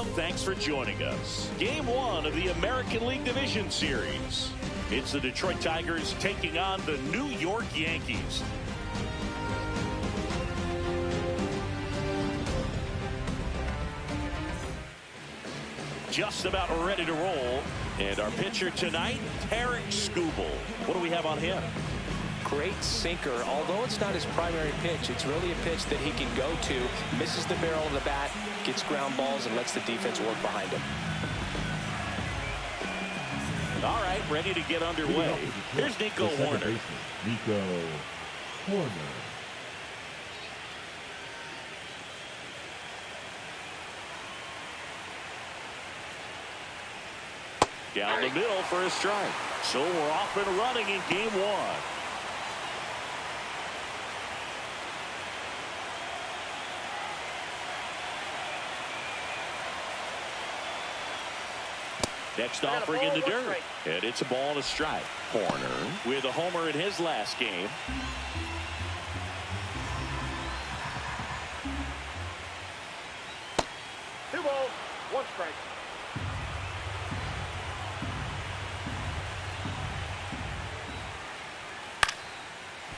Welcome. Thanks for joining us. Game 1 of the American League Division Series. It's the Detroit Tigers taking on the New York Yankees. Just about ready to roll. And our pitcher tonight, Tarik Skubal. What do we have on him? Great sinker. Although it's not his primary pitch, it's really a pitch that he can go to, misses the barrel of the bat, gets ground balls, and lets the defense work behind him. All right, ready to get underway. Here's Nico Hoerner. Nico Hoerner. Down the middle for a strike. So we're off and running in game 1. Next offering in the dirt. And it's a ball and a strike. Hoerner with a homer in his last game. Two balls, one strike.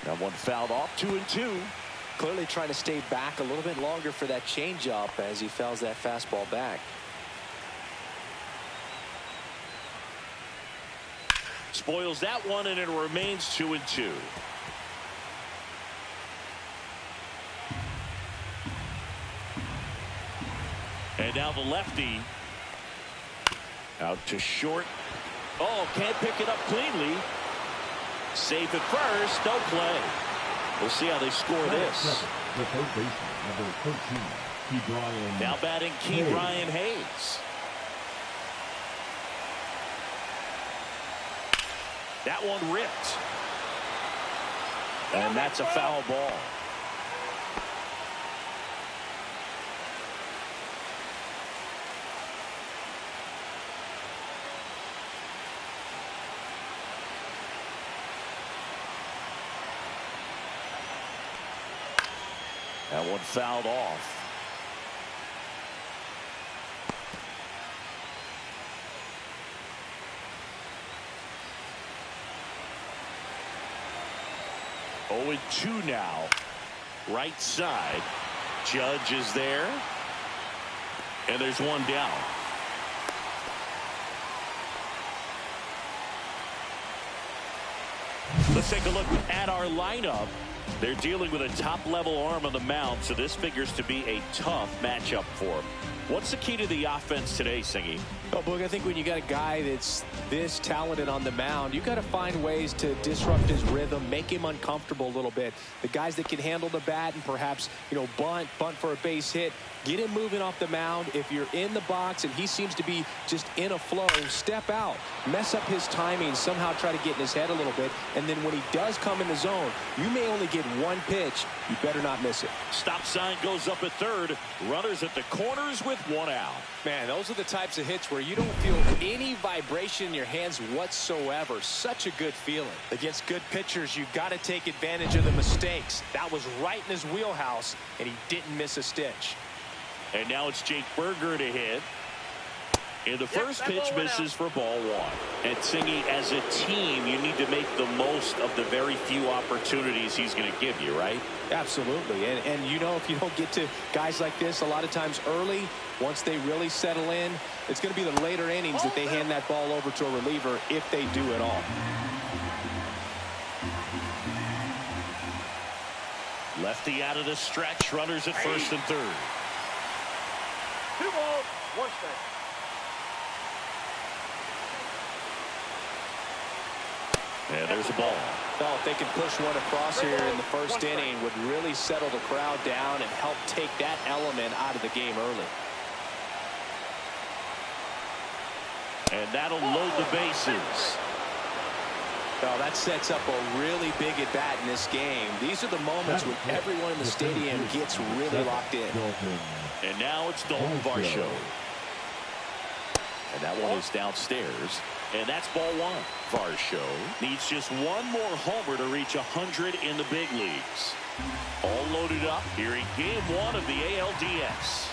That one fouled off, 2-2. Clearly trying to stay back a little bit longer for that changeup as he fouls that fastball back. Spoils that one, and it remains 2-2. And now the lefty out to short. Oh, can't pick it up cleanly. Safe at first, no play. We'll see how they score this. The third baseman, number 13, Ke'Bryan. Now batting Ke'Bryan Hayes. That one ripped. And that's a foul ball. That one fouled off. Oh, 2 now. Right side. Judge is there. And there's one down. Let's take a look at our lineup. They're dealing with a top-level arm on the mound, so this figures to be a tough matchup for them. What's the key to the offense today, Singy? Oh, Boog, I think when you got a guy that's this talented on the mound, you got to find ways to disrupt his rhythm, make him uncomfortable a little bit. The guys that can handle the bat and perhaps, bunt for a base hit, get him moving off the mound. If you're in the box and he seems to be just in a flow, step out, mess up his timing, somehow try to get in his head a little bit. And then when he does come in the zone, you may only get one pitch. You better not miss it. Stop sign goes up at third. Runners at the corners with one out. Man, those are the types of hits where you don't feel any vibration in your hands whatsoever. Such a good feeling. Against good pitchers, you got to take advantage of the mistakes. That was right in his wheelhouse, and he didn't miss a stitch. And now it's Jake Burger to hit. And the first pitch misses for ball 1. And Singy, as a team, you need to make the most of the very few opportunities he's going to give you, right? Absolutely. And if you don't get to guys like this a lot of times early, once they really settle in, it's going to be the later innings that they hand that ball over to a reliever if they do at all. Lefty out of the stretch. Runners at first and third. 2 balls, 1 strike. And there's a ball. Well, if they can push one across here in the first inning, would really settle the crowd down and help take that element out of the game early. And that'll load the bases. Well, that sets up a really big at bat in this game. These are the moments when everyone in the stadium gets really locked in. And now it's Dalton Varsho. And that one is downstairs. And that's ball 1. Varsho needs just one more homer to reach 100 in the big leagues. All loaded up here in game 1 of the ALDS.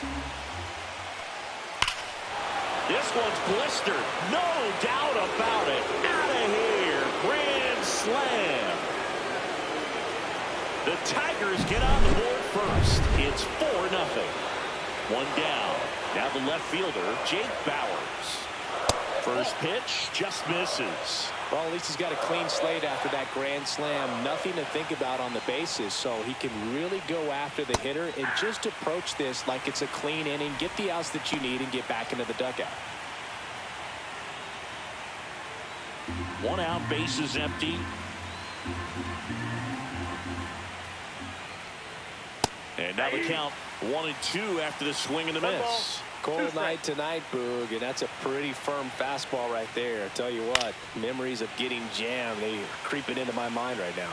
This one's blistered. No doubt about it. Out of here. Grand slam. The Tigers get on the board first. It's 4-0. One down. Now the left fielder, Jake Bowers. First pitch just misses. Well, at least he's got a clean slate after that grand slam. Nothing to think about on the bases, so he can really go after the hitter and just approach this like it's a clean inning. Get the outs that you need and get back into the dugout. One out, bases empty. And now the count 1-2 after the swing and the miss. Cold night tonight, Boog, and that's a pretty firm fastball right there. I tell you what, memories of getting jammed, they are creeping into my mind right now.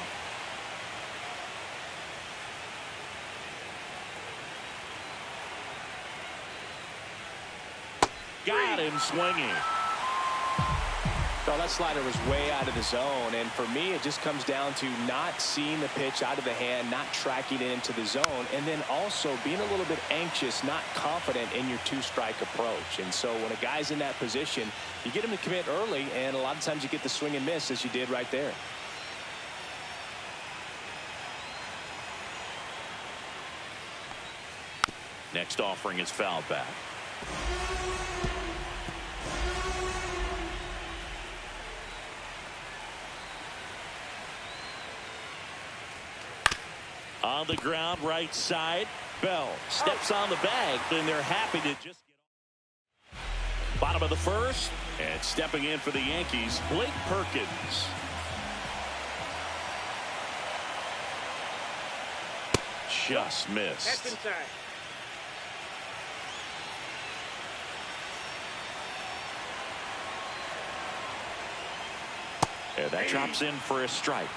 Got him swinging. Well, that slider was way out of the zone, and for me it just comes down to not seeing the pitch out of the hand, not tracking it into the zone, and then also being a little bit anxious, not confident in your two-strike approach. And so when a guy's in that position, you get him to commit early, and a lot of times you get the swing and miss as you did right there. Next offering is fouled back. On the ground, right side. Bell steps on the bag, and they're happy to just get off. Bottom of the first, and stepping in for the Yankees, Blake Perkins. Just missed. That's inside. And that drops in for a strike.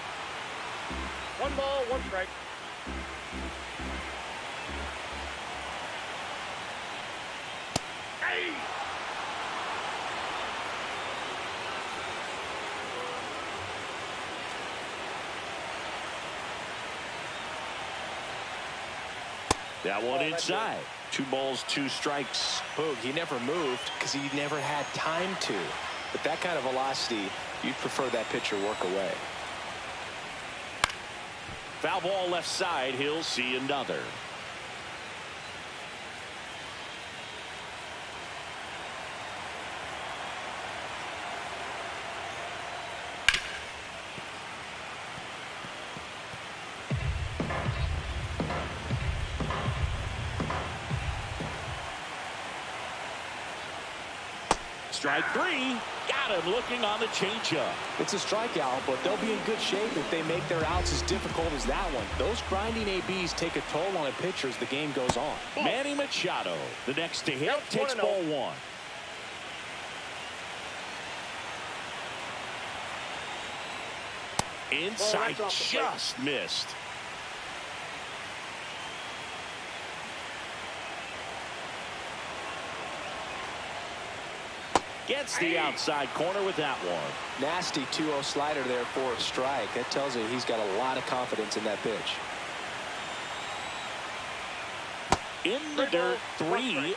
1 ball, 1 strike. Hey! That one inside. 2 balls, 2 strikes. Boog, he never moved because he never had time to. But that kind of velocity, you'd prefer that pitcher work away. Foul ball left side. He'll see another. Strike 3. Got him looking on the changeup. It's a strikeout, but they'll be in good shape if they make their outs as difficult as that one. Those grinding ABs take a toll on a pitcher as the game goes on. Manny Machado, the next to hit, takes ball 1. Inside, just missed. Gets the outside corner with that one. Nasty 2-0 slider there for a strike. That tells you he's got a lot of confidence in that pitch. In the dirt, 3-1.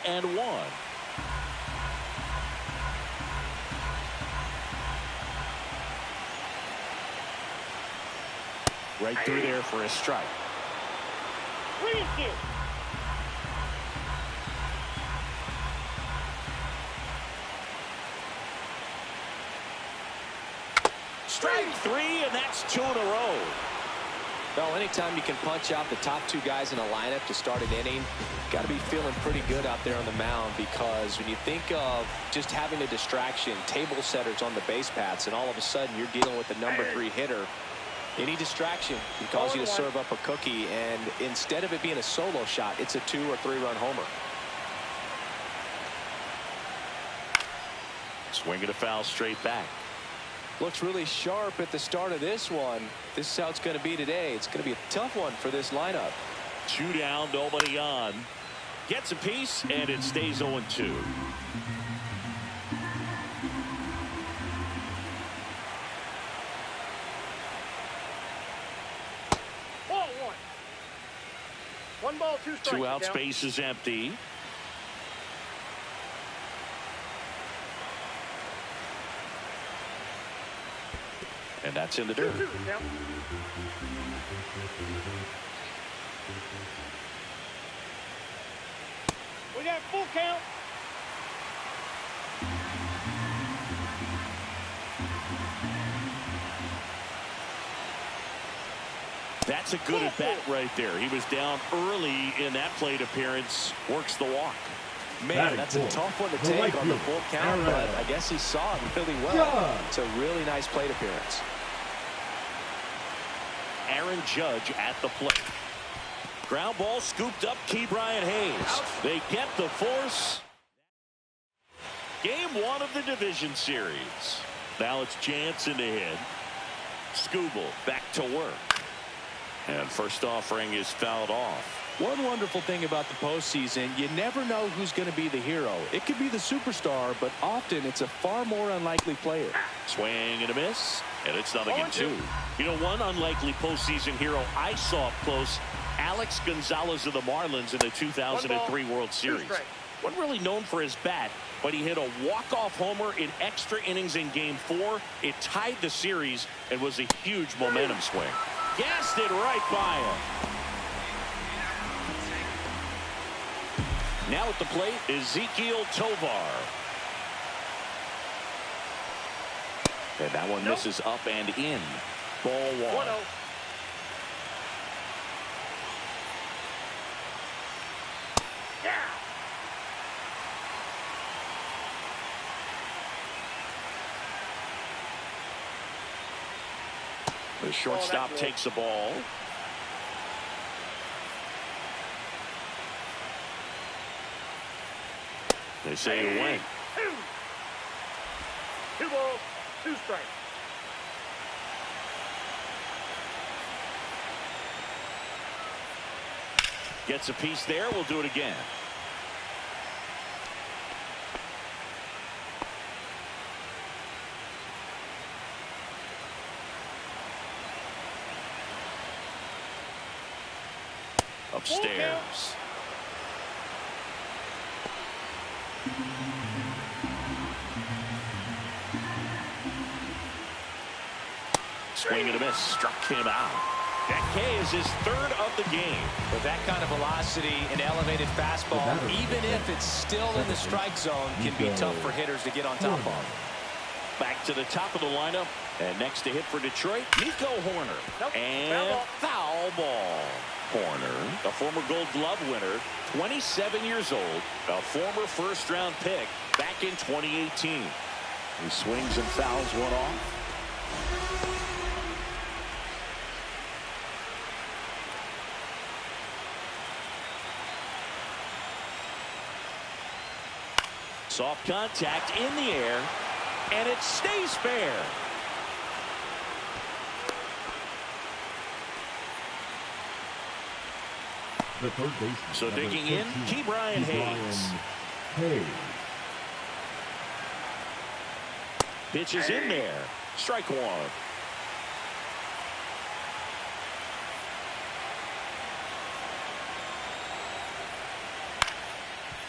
Right through there for a strike. 3-2. Strike 3, and that's 2 in a row. Well, anytime you can punch out the top 2 guys in a lineup to start an inning, got to be feeling pretty good out there on the mound, because when you think of just having a distraction, table setters on the base paths, and all of a sudden you're dealing with the number 3 hitter, any distraction can cause you to serve up a cookie, and instead of it being a solo shot, it's a 2 or 3 run homer. Swing and a foul straight back. Looks really sharp at the start of this one. This is how it's going to be today. It's going to be a tough one for this lineup. 2 down, nobody on. Gets a piece, and it stays 0-2. Ball 1. 1 ball, 2 strikes. 2 outs, base is empty. And that's in the dirt. 2-2 count. We got full count. That's a good at bat right there. He was down early in that plate appearance. Works the walk. Man, that's a tough one to take on the full count, but I guess he saw it really well. It's a really nice plate appearance. Aaron Judge at the plate. Ground ball scooped up. Ke'Bryan Hayes. They get the force. Game 1 of the division series. Now it's Jansen to hit. Skubal back to work. And first offering is fouled off. One wonderful thing about the postseason, you never know who's going to be the hero. It could be the superstar, but often it's a far more unlikely player. Swing and a miss, and it's 0-2. You know, one unlikely postseason hero I saw up close, Alex Gonzalez of the Marlins in the 2003 World Series. Wasn't really known for his bat, but he hit a walk-off homer in extra innings in Game 4. It tied the series and was a huge momentum swing. Gassed it right by him. Now at the plate, Ezekiel Tovar. And that one misses up and in. Ball 1. 1-0. Yeah. The shortstop takes the ball. They say it went. 2 balls, 2 strikes. Gets a piece there. We'll do it again. Upstairs. Swing and a miss. Struck him out. That K is his 3rd of the game. With that kind of velocity and elevated fastball, even if it's still in the strike zone, can be tough for hitters to get on top of. Back to the top of the lineup. And next to hit for Detroit, Nico Hoerner. And foul ball. Hoerner, a former Gold Glove winner, 27 years old, a former first-round pick back in 2018. He swings and fouls one off. Soft contact in the air, and it stays fair. The third baseman. So digging in, Ke'Bryan Hayes. Pitch is in there. Strike 1.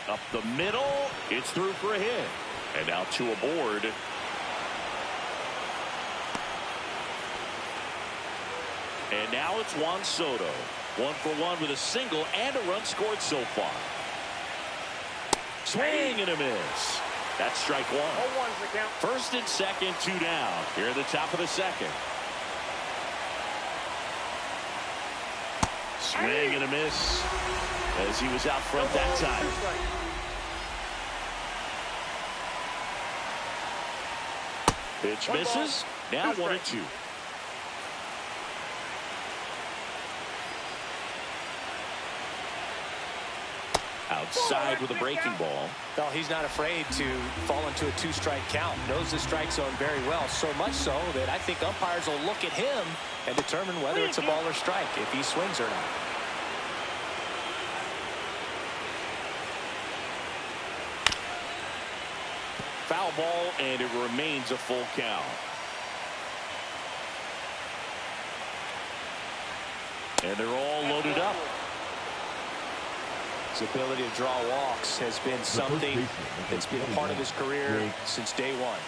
Up the middle. It's through for a hit. And now 2 aboard. And now it's Juan Soto. 1 for 1 with a single and a run scored so far. Swing and a miss. That's strike 1. 0-1's the count. First and second, 2 down. Here at the top of the second. Swing and a miss as he was out front that time. Pitch misses. Now 1-2. Outside with a breaking ball. Well, he's not afraid to fall into a 2-strike count. Knows the strike zone very well, so much so that I think umpires will look at him and determine whether it's a ball or strike, if he swings or not. Foul ball, and it remains a full count. And they're all loaded up. His ability to draw walks has been something that's been a part of his career since day one.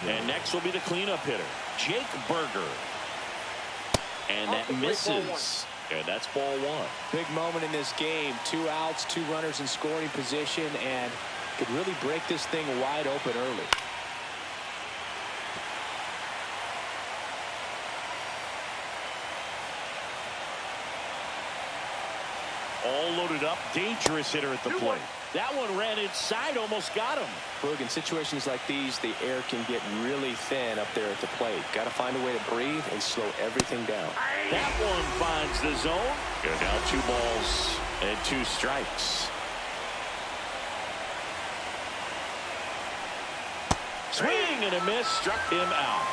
And next will be the cleanup hitter, Jake Berger. And that misses. And that's ball one. Big moment in this game. 2 outs, 2 runners in scoring position, and could really break this thing wide open early. All loaded up, dangerous hitter at the plate. That one ran inside, almost got him. Boog, in situations like these, the air can get really thin up there at the plate. Got to find a way to breathe and slow everything down. That one finds the zone. And now 2 balls and 2 strikes. Swing and a miss, struck him out.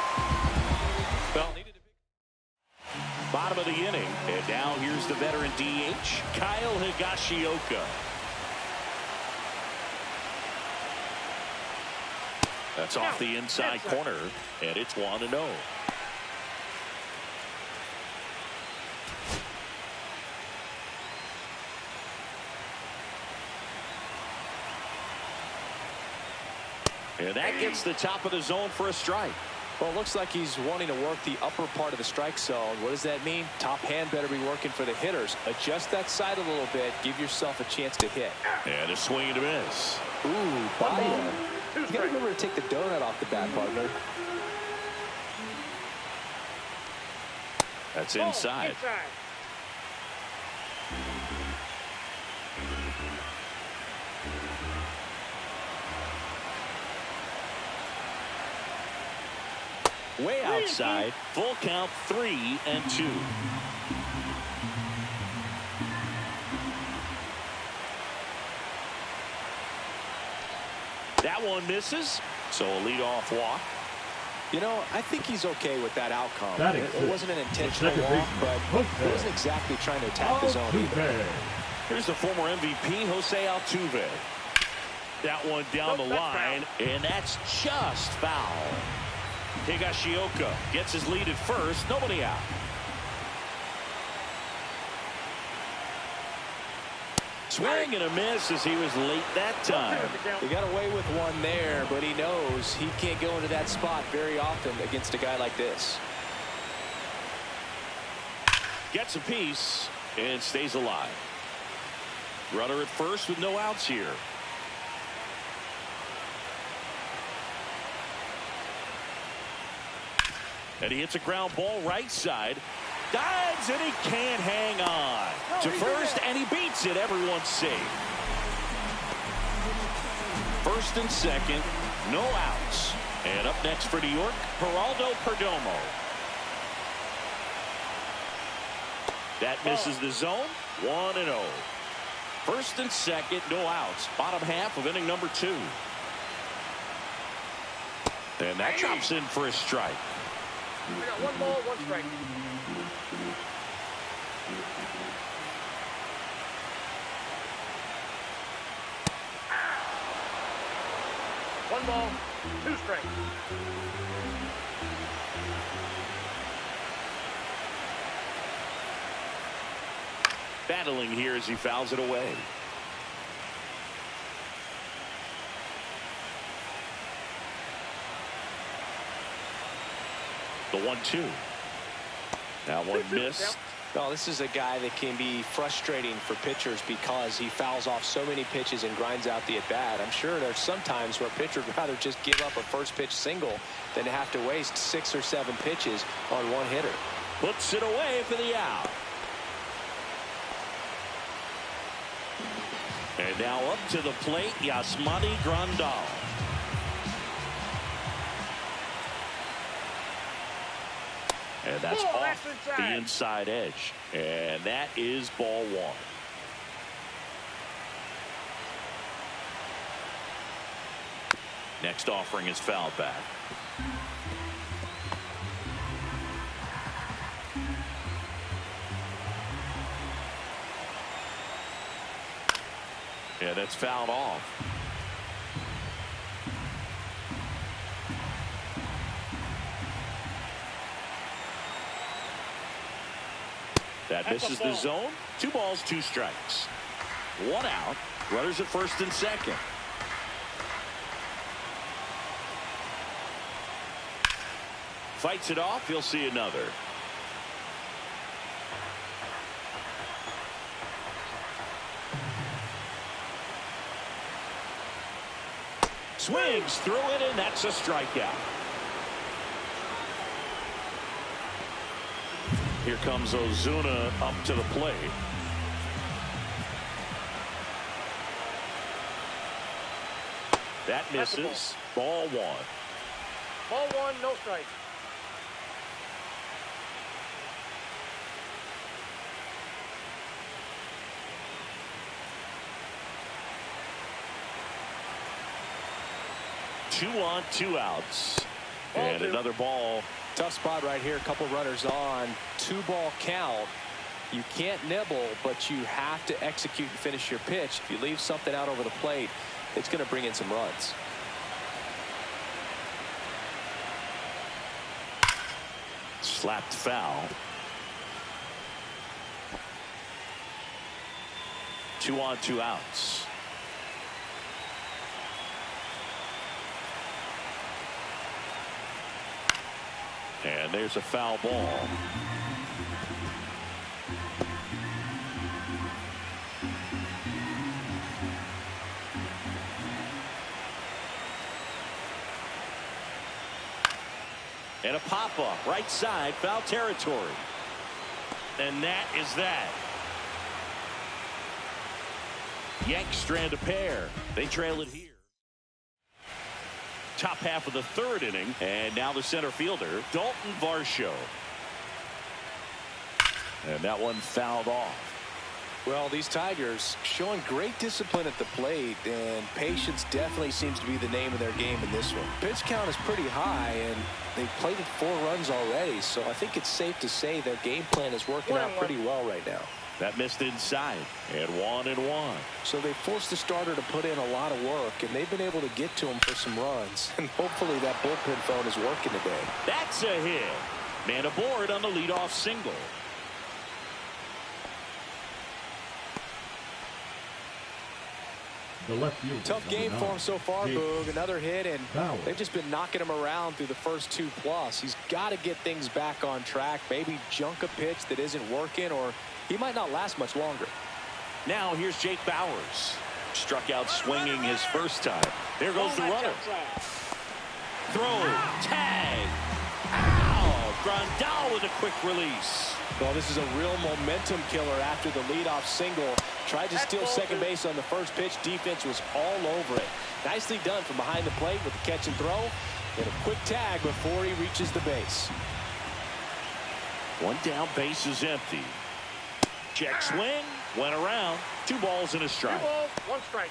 Well, needed a bottom of the inning, and now here's the veteran DH, Kyle Higashioka. That's off the inside corner, and it's 1-0. And that gets the top of the zone for a strike. Well, it looks like he's wanting to work the upper part of the strike zone. What does that mean? Top hand better be working for the hitters. Adjust that side a little bit. Give yourself a chance to hit. And a swing and a miss. Ooh, Baya. You got to remember to take the donut off the bat, partner. That's inside. Way outside. Full count, 3-2. That one misses, so a leadoff walk. You know, I think he's okay with that outcome. It wasn't an intentional walk, but he wasn't exactly trying to attack the zone either. Here's the former MVP, Jose Altuve. That one down the line, and that's just foul. Higashioka gets his lead at first, nobody out. Swing and a miss as he was late that time. He got away with one there, but he knows he can't go into that spot very often against a guy like this. Gets a piece and stays alive. Runner at first with no outs here. And he hits a ground ball right side. Dives and he can't hang on to first, and he beats it. Everyone's safe. First and second, no outs. And up next for New York, Geraldo Perdomo. That misses the zone. 1-0. First and second, no outs. Bottom half of inning number 2. And that drops in for a strike. We got 1 ball, 1 strike. One ball, 2 strikes. Battling here as he fouls it away. The 1-2. That one missed. Well, this is a guy that can be frustrating for pitchers because he fouls off so many pitches and grinds out the at-bat. I'm sure there's some times where a pitcher would rather just give up a first pitch single than to have to waste 6 or 7 pitches on one hitter. Puts it away for the out. And now up to the plate, Yasmani Grandal. And that's off the inside edge. And that is ball 1. Next offering is fouled back. Yeah, that's fouled off. That misses the zone. 2 balls, 2 strikes. One out. Runners at first and second. Fights it off. He'll see another. Swings through it, and that's a strikeout. Here comes Ozuna up to the plate. That misses. Ball one. Ball one, no strike. Two on, two outs. And another ball. Tough spot right here. A couple runners on. 2-ball count. You can't nibble, but you have to execute and finish your pitch. If you leave something out over the plate, it's going to bring in some runs. Slapped foul. 2 on, 2 outs. And there's a foul ball. And a pop-up, right side, foul territory. And that is that. Yanks strand a pair. They trail it here. Top half of the third inning, and now the center fielder, Dalton Varsho. And that one fouled off. Well, these Tigers showing great discipline at the plate, and patience definitely seems to be the name of their game in this one. Pitch count is pretty high, and they've plated 4 runs already, so I think it's safe to say their game plan is working out pretty well right now. That missed inside, and 1-1. So they forced the starter to put in a lot of work, and they've been able to get to him for some runs. And hopefully that bullpen phone is working today. That's a hit. Man aboard on the leadoff single. The left fielder, Tough game for him so far, Boog. Another hit, and Bauer. they've just been knocking him around through the first 2+. He's got to get things back on track. Maybe junk a pitch that isn't working, or he might not last much longer. Now here's Jake Bauers. Struck out swinging his first time. There goes the runner. Throw. Tag. Ow! Grandal with a quick release. Well, this is a real momentum killer after the leadoff single. Tried to steal second base on the first pitch. Defense was all over it. Nicely done from behind the plate with the catch and throw. And a quick tag before he reaches the base. One down, base is empty. Check swing. Went around. 2 balls and a strike. 2 balls, 1 strike.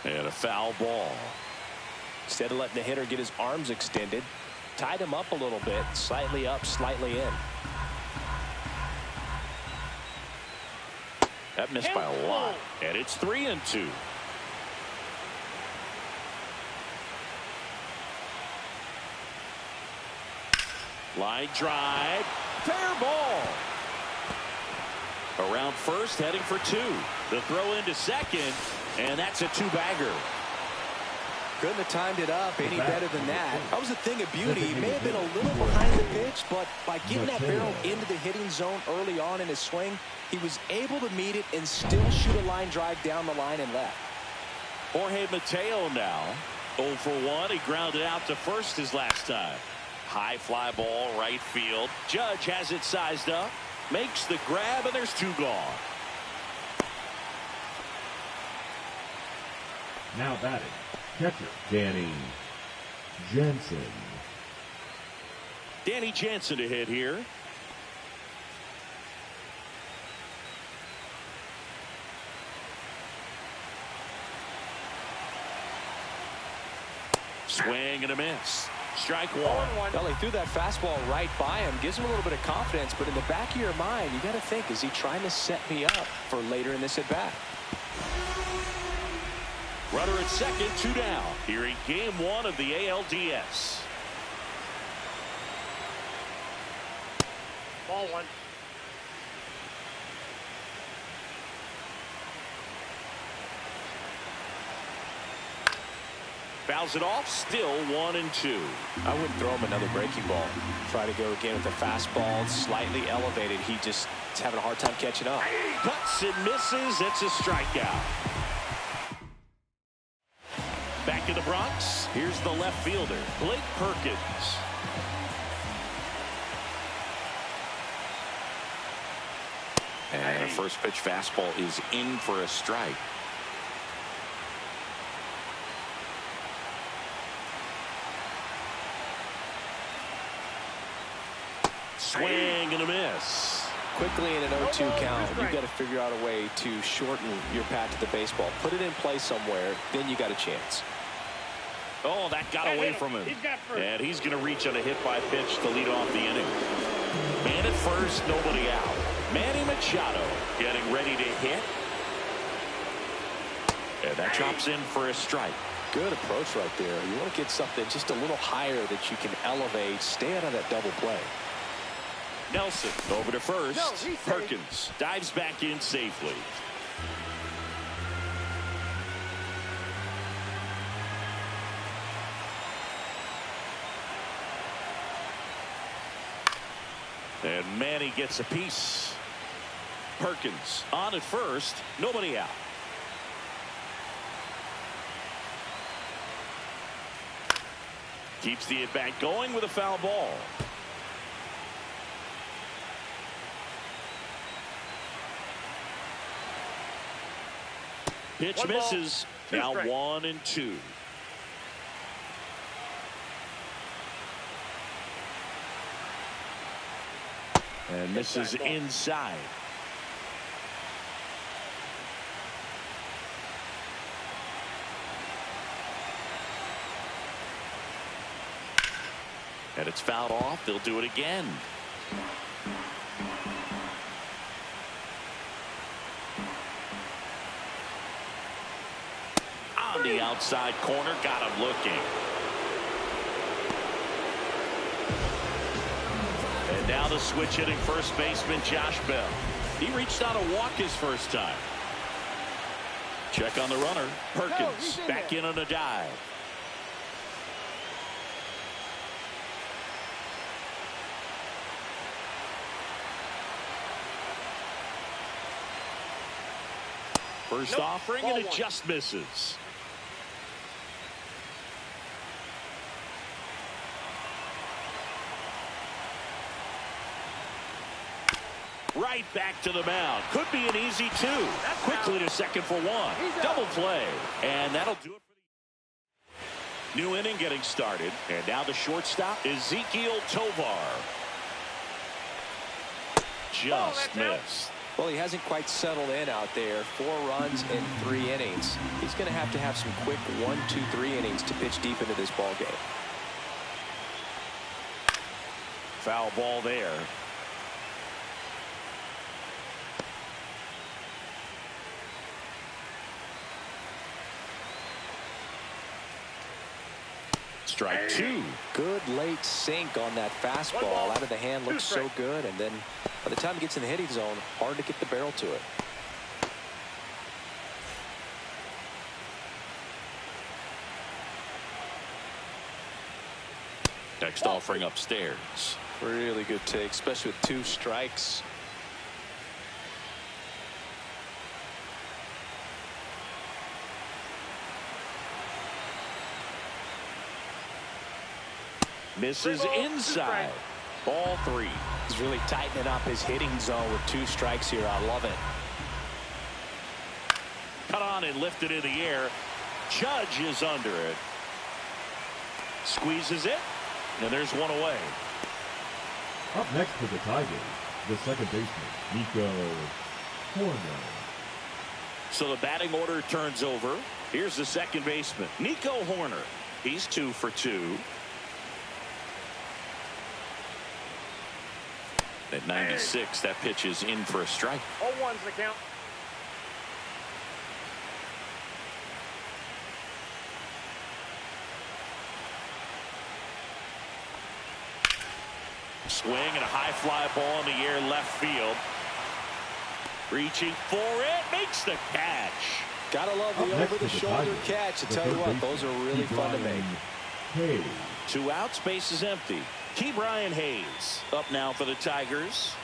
And a foul ball. Instead of letting the hitter get his arms extended, tied him up a little bit, slightly up, slightly in. That missed by a lot. And it's 3-2. Line drive. Fair ball. Around first, heading for 2. The throw into second, and that's a 2-bagger. Couldn't have timed it up any better than that. That was a thing of beauty. He may have been a little behind the pitch, but by getting that barrel into the hitting zone early on in his swing, he was able to meet it and still shoot a line drive down the line and left. Jorge Mateo now 0 for 1. He grounded out to first his last time. High fly ball, right field. Judge has it sized up, makes the grab, and there's 2 gone. Now batting, catcher Danny Jansen. Danny Jansen to hit here. Swing and a miss. Strike 1. Well, he threw that fastball right by him. Gives him a little bit of confidence, but in the back of your mind, you got to think, is he trying to set me up for later in this at-bat? Runner at second, 2 down. Here in game 1 of the ALDS. Ball one. Fouls it off. Still 1-2. I wouldn't throw him another breaking ball. Try to go again with the fastball, slightly elevated. He just is having a hard time catching up. Cuts and misses. It's a strikeout. Back in the Bronx. Here's the left fielder, Blake Perkins. And a first pitch fastball is in for a strike. Swing and a miss. Quickly in an 0-2 count, you've got to figure out a way to shorten your path to the baseball. Put it in play somewhere, then you got a chance. Oh, that got away from him. And he's going to reach on a hit by pitch to lead off the inning. Man at first, nobody out. Manny Machado getting ready to hit. And that drops in for a strike. Good approach right there. You want to get something just a little higher that you can elevate. Stay out of that double play. Nelson over to first. Perkins dives back in safely. And Manny gets a piece. Perkins on at first. Nobody out. Keeps the at-bat going with a foul ball. Pitch misses. Now 1-2. And misses inside. And it's fouled off. They'll do it again. On the outside corner, got him looking. And now the switch hitting first baseman Josh Bell. He reached out to walk his first time. Check on the runner. Perkins back in on a dive. First offering, and it just misses. Right back to the mound. Could be an easy two. Quickly to second for one. Double play. And that'll do it for the new inning getting started. And now the shortstop, Ezekiel Tovar. Just missed. Well, he hasn't quite settled in out there. 4 runs in 3 innings. He's going to have some quick 1, 2, 3 innings to pitch deep into this ball game. Foul ball there. Strike 2. Good late sink on that fastball. Out of the hand, looks so good, and then by the time it gets in the hitting zone, hard to get the barrel to it. Next offering upstairs. Really good take, especially with 2 strikes. Misses inside. Ball 3. He's really tightening up his hitting zone with 2 strikes here. I love it. Cut on and lifted in the air. Judge is under it. Squeezes it. And there's one away. Up next for the Tigers, the second baseman, Nico Horner. So the batting order turns over. Here's the second baseman, Nico Horner. He's 2 for 2. At 96, that pitch is in for a strike. 0-1's the count. Swing and a high fly ball in the air left field. Reaching for it, makes the catch. Gotta love the over-the-shoulder catch. I tell you what, those are really fun to make. Hayes. 2 outs, base is empty. Ke'Bryan Hayes up now for the Tigers.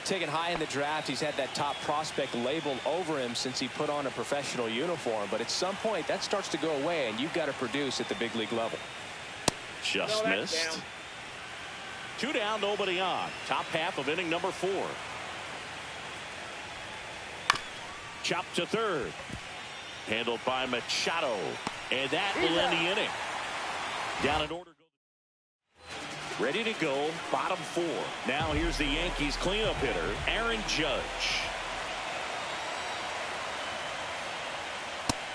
Taken high in the draft, he's had that top prospect labeled over him since he put on a professional uniform. But at some point, that starts to go away, and you've got to produce at the big league level. Just missed. Down. 2 down, nobody on. Top half of inning number 4. Chopped to third. Handled by Machado. And that will end the inning. Down in order. Ready to go, bottom 4. Now here's the Yankees cleanup hitter, Aaron Judge.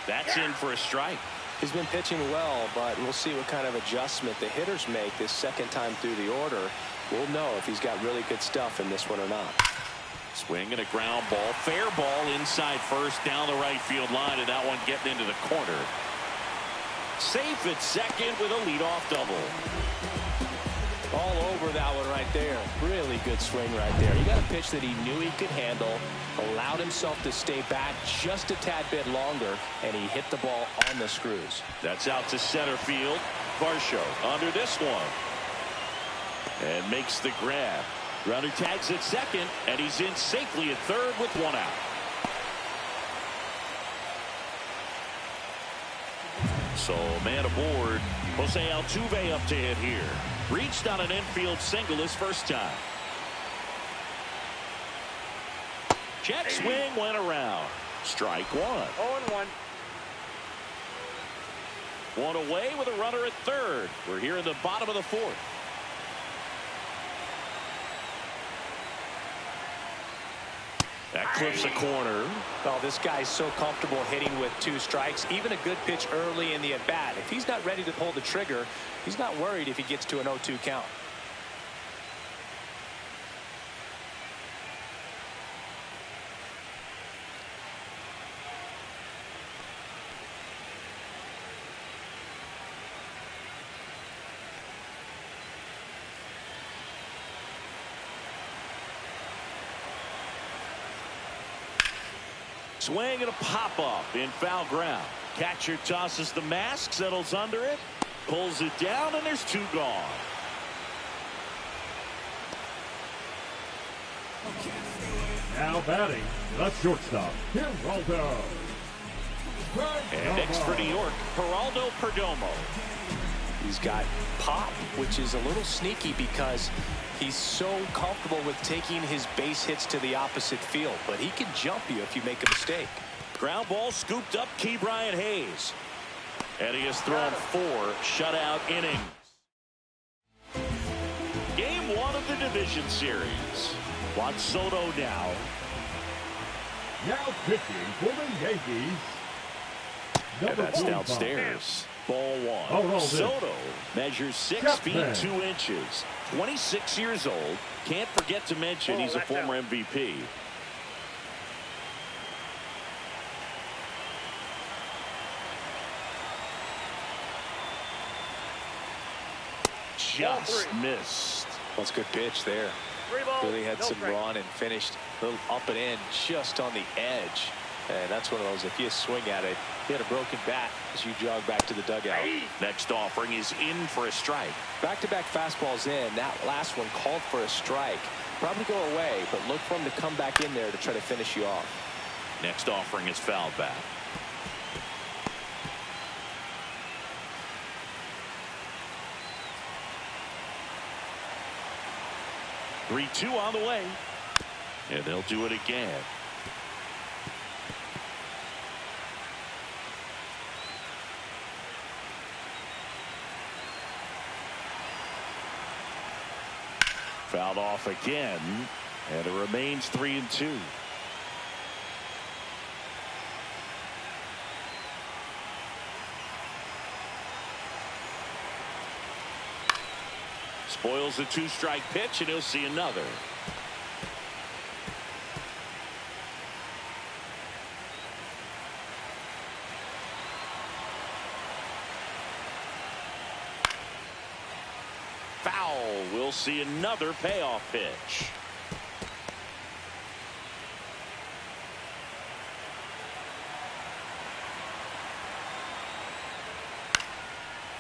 That's in for a strike. He's been pitching well, but we'll see what kind of adjustment the hitters make this second time through the order. We'll know if he's got really good stuff in this one or not. Swing and a ground ball. Fair ball inside first, down the right field line, and that one getting into the corner. Safe at second with a leadoff double. All over that one right there. Really good swing right there. You got a pitch that he knew he could handle, allowed himself to stay back just a tad bit longer, and he hit the ball on the screws. That's out to center field. Varsho under this one. And makes the grab. Runner tags at second, and he's in safely at third with 1 out. So man aboard. Jose Altuve up to hit here. Reached on an infield single his first time. Jet swing went around. Strike 1. 0-1. 1 away with a runner at third. We're here in the bottom of the 4th. That clips a corner. Well, this guy's so comfortable hitting with 2 strikes. Even a good pitch early in the at-bat. If he's not ready to pull the trigger, he's not worried if he gets to an 0-2 count. Swing and a pop-up in foul ground. Catcher tosses the mask, settles under it, pulls it down, and there's 2 gone. Now batting, the shortstop, Geraldo. And next for New York, Geraldo Perdomo. He's got pop, which is a little sneaky because he's so comfortable with taking his base hits to the opposite field, but he can jump you if you make a mistake. Ground ball scooped up Ke'Bryan Hayes. And he has thrown 4 shutout innings. Game 1 of the division series. Juan Soto now. Now pitching for the Yankees. And that's 45. downstairs. Ball 1. Oh, Soto measures 6 Captain. feet 2 inches. 26 years old. Can't forget to mention he's a former MVP. Just missed. That's a good pitch there. 3 balls, Really had no some strike. run and finished a little up and in just on the edge. And that's one of those, if you swing at it, you had a broken bat as you jog back to the dugout. Next offering is in for a strike. Back-to-back fastballs in. That last one called for a strike. Probably go away, but look for him to come back in there to try to finish you off. Next offering is fouled back. Three-two on the way. And they'll do it again. Fouled off again, and it remains 3-2. Spoils the 2-strike pitch, and he'll see another. Foul. We'll see another payoff pitch.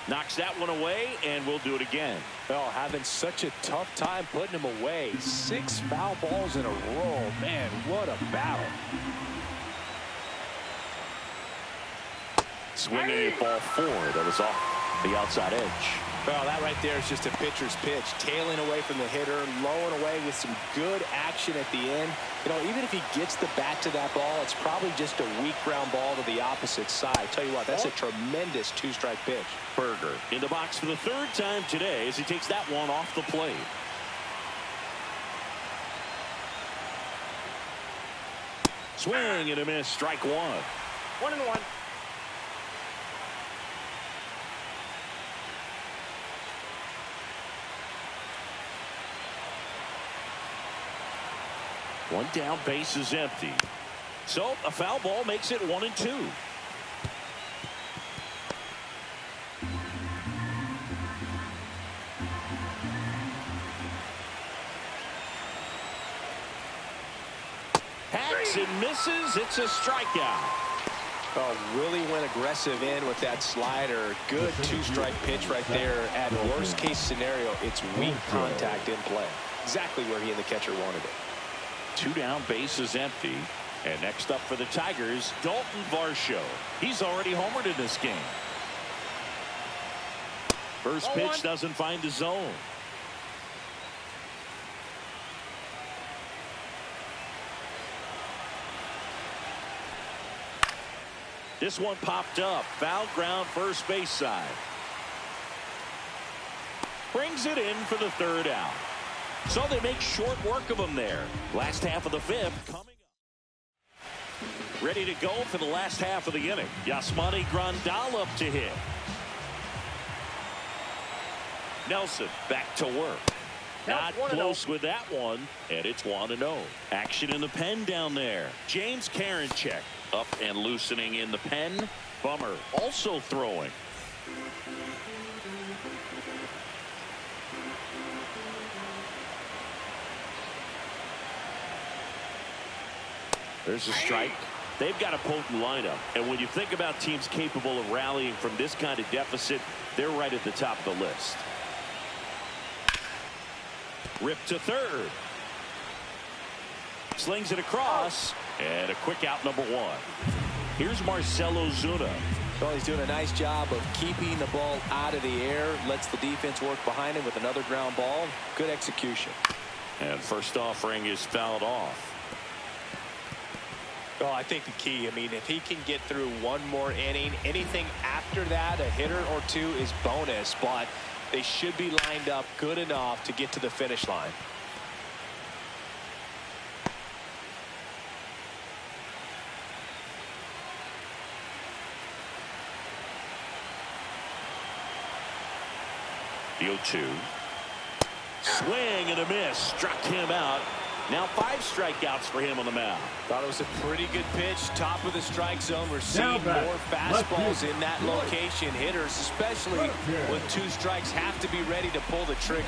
Knocks that one away, and we'll do it again. Oh, having such a tough time putting him away. 6 foul balls in a row. Man, what a battle. Swinging at ball 4. That was off the outside edge. Well, that right there is just a pitcher's pitch. Tailing away from the hitter, lowing away with some good action at the end. You know, even if he gets the bat to that ball, it's probably just a weak ground ball to the opposite side. Tell you what, that's a tremendous 2-strike pitch. Berger in the box for the 3rd time today as he takes that one off the plate. Swing and a miss. Strike 1. 1-1. One down, base is empty. So a foul ball makes it 1-2. Hacks and misses. It's a strikeout. Oh, really went aggressive in with that slider. Good 2-strike pitch right there. At worst case scenario, it's weak contact in play. Exactly where he and the catcher wanted it. 2 down, base is empty. And next up for the Tigers, Dalton Varsho. He's already homered in this game. First pitch doesn't find the zone. This one popped up. Foul ground, first base side. Brings it in for the 3rd out. So they make short work of him there. Last half of the 5th coming up. Ready to go for the last half of the inning. Yasmani Grandal up to hit. Nelson back to work. Not close with that one, and it's 1-0. Action in the pen down there. James Karinchak up and loosening in the pen. Bummer also throwing. There's a strike. They've got a potent lineup, and when you think about teams capable of rallying from this kind of deficit, they're right at the top of the list. Ripped to 3rd. Slings it across, and a quick out, number 1. Here's Marcell Ozuna. Well, he's doing a nice job of keeping the ball out of the air. Lets the defense work behind him with another ground ball. Good execution. And first offering is fouled off. Well, I think the key, I mean, if he can get through one more inning, anything after that, a hitter or 2 is bonus, but they should be lined up good enough to get to the finish line. The 0-2. Swing and a miss. Struck him out. Now 5 strikeouts for him on the mound. Thought it was a pretty good pitch. Top of the strike zone. We're seeing more fastballs in that location. Hitters, especially with 2 strikes, have to be ready to pull the trigger.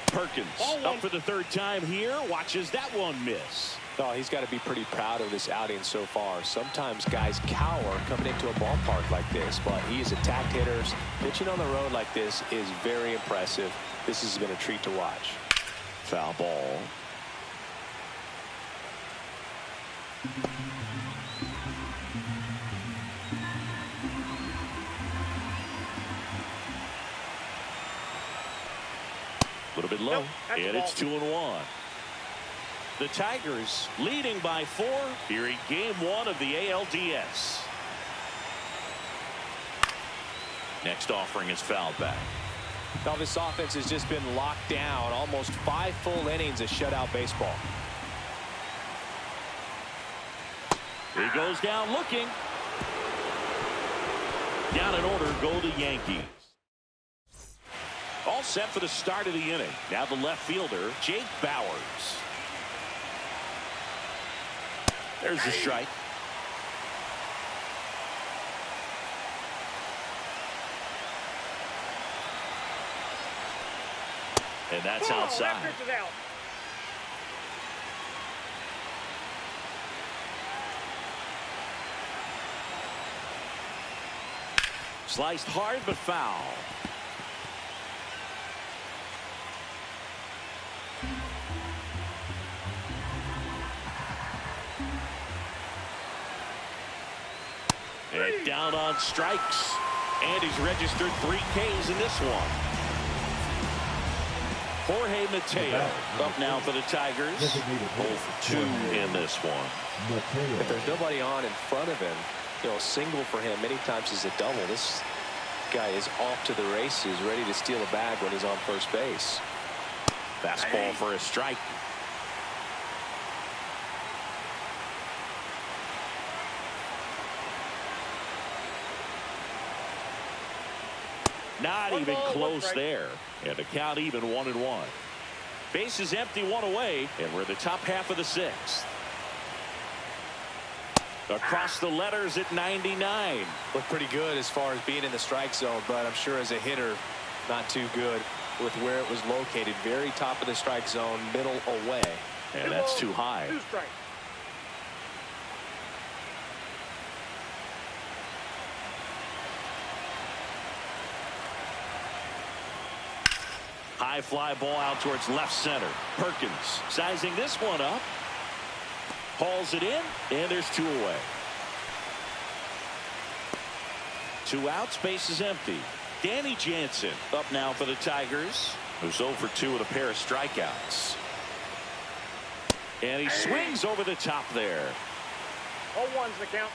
Perkins up for the 3rd time here. Watches that one miss. Oh, he's got to be pretty proud of this outing so far. Sometimes guys cower coming into a ballpark like this, but he has attacked hitters. Pitching on the road like this is very impressive. This has been a treat to watch. Foul ball. A little bit low, and it's 2-1. The Tigers leading by 4 here in game 1 of the ALDS. Next offering is fouled back. Now this offense has just been locked down. Almost 5 full innings of shutout baseball. He goes down looking. Down in order go the Yankees. All set for the start of the inning. Now the left fielder, Jake Bauers. There's the strike. And that's That outside. pitch is out. Sliced hard but foul. And down on strikes. And he's registered 3 Ks in this one. Jorge Mateo up now for the Tigers. 0 for 2 in this one. If there's nobody on in front of him, you know, a single for him many times is a double. This guy is off to the races, ready to steal a bag when he's on first base. Fastball for a strike. Not even close there. And the count even 1-1. Base is empty, 1 away, and we're in the top half of the 6th. Across the letters at 99. Looked pretty good as far as being in the strike zone, but I'm sure as a hitter, not too good with where it was located. Very top of the strike zone, middle away. And that's too high. 2 strikes. High fly ball out towards left center. Perkins sizing this one up. Hauls it in, and there's 2 away. 2 outs, base is empty. Danny Jansen up now for the Tigers, who's 0 for 2 with a pair of strikeouts. And he swings over the top there. 0-1's the count.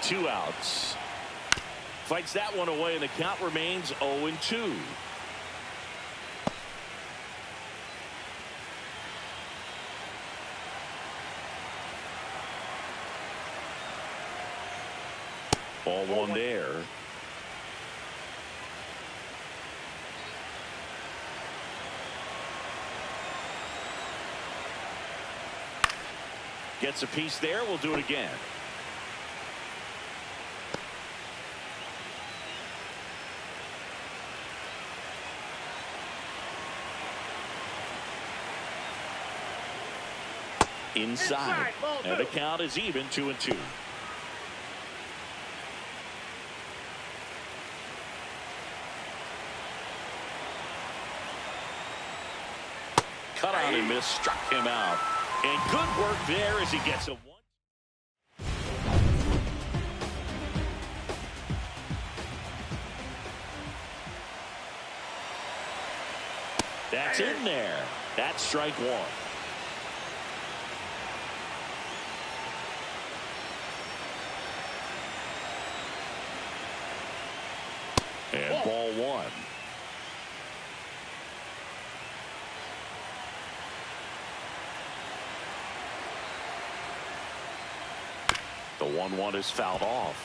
Two outs. Fights that one away, and the count remains 0-2. Ball 1 there. Gets a piece there. We'll do it again. Inside. And the count is even 2-2. Cut on and miss, struck him out. And good work there as he gets a 1. That's in there. That's strike 1. And ball 1. The 1-1 is fouled off.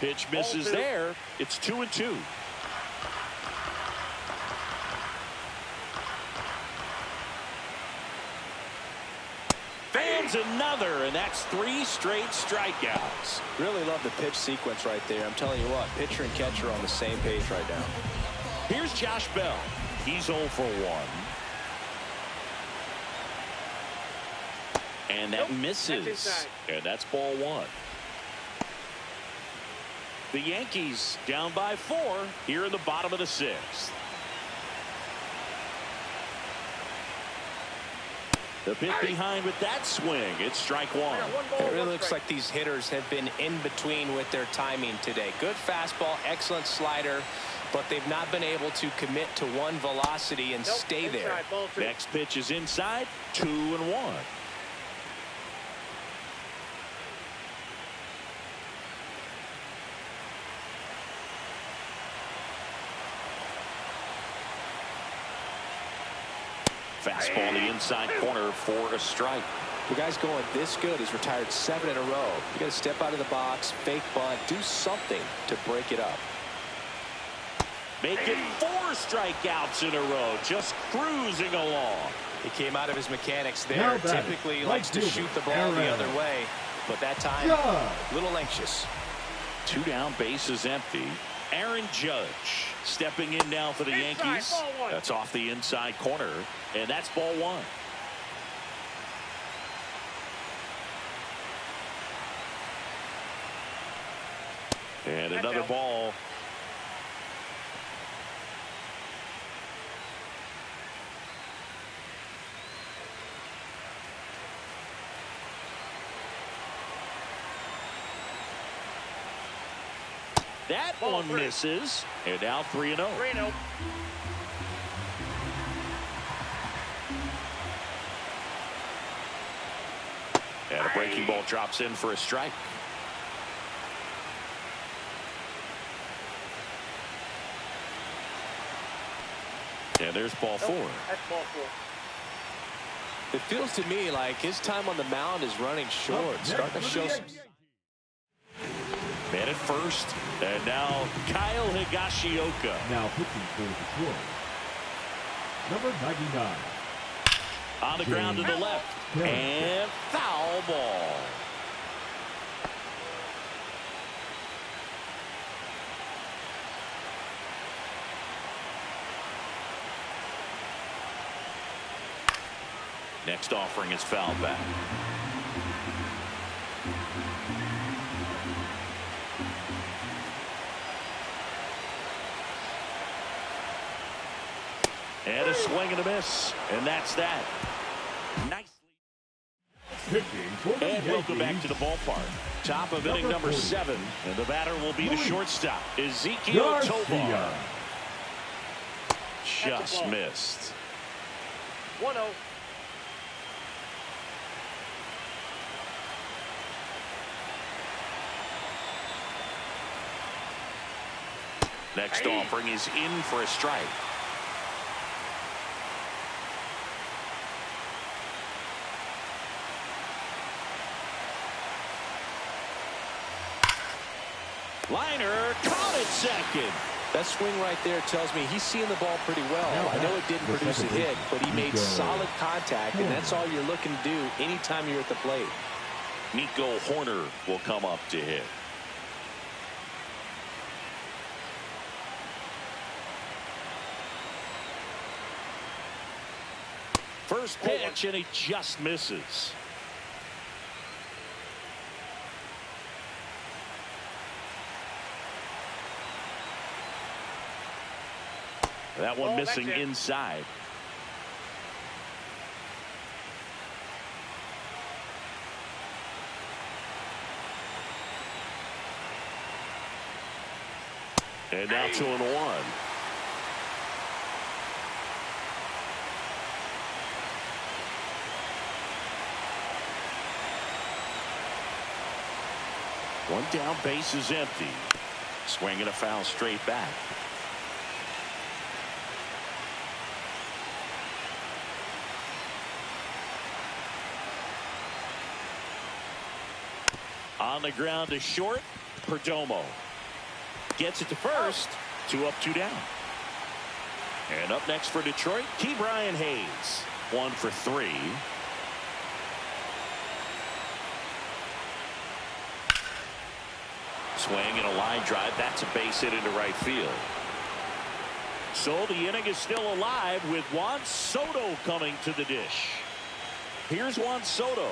Pitch misses there. It's 2-2. Another, and that's 3 straight strikeouts. Really love the pitch sequence right there. I'm telling you what, pitcher and catcher are on the same page right now. Here's Josh Bell. He's 0 for 1. And that misses. And that's ball 1. The Yankees down by 4 here in the bottom of the 6th. The pit behind with that swing. It's strike 1. It really looks like these hitters have been in between with their timing today. Good fastball, excellent slider, but they've not been able to commit to one velocity and stay there. Next pitch is inside, 2-1. Fastball in the inside corner for a strike. The guy's going this good. He's retired 7 in a row. You got to step out of the box, fake bunt, do something to break it up. Make it 4 strikeouts in a row, just cruising along. He came out of his mechanics there. Typically likes to shoot the ball the other way, but that time, a little anxious. 2 down, bases empty. Aaron Judge stepping in now for the Yankees. That's off the inside corner, and that's ball 1. And another ball. That one misses. And now 3-0. 3-0. And a breaking ball drops in for a strike. And there's ball 4. That's ball 4. It feels to me like his time on the mound is running short. Starting to show some. Man at first. And now Kyle Higashioka. Now pitching for Detroit, number 99. On the ground to the left. And foul ball. Next offering is fouled back. And a swing and a miss. And that's that. Nicely. And welcome back to the ballpark. Top of inning number 7. And the batter will be the shortstop, Ezekiel Tovar. Just missed. 1-0. Next offering is in for a strike. Liner caught at second. That swing right there tells me he's seeing the ball pretty well. I know it didn't produce a hit, but he made solid contact, and that's all you're looking to do anytime you're at the plate. Nico Horner will come up to hit. First pitch, and he just misses. That one missing inside. And now 2-1. One down, base is empty. Swing and a foul straight back. On the ground to short, Perdomo gets it to first. 2 up, 2 down. And up next for Detroit, Ke'Bryan Hayes. 1 for 3. Swing and a line drive. That's a base hit into right field. So the inning is still alive with Juan Soto coming to the dish. Here's Juan Soto.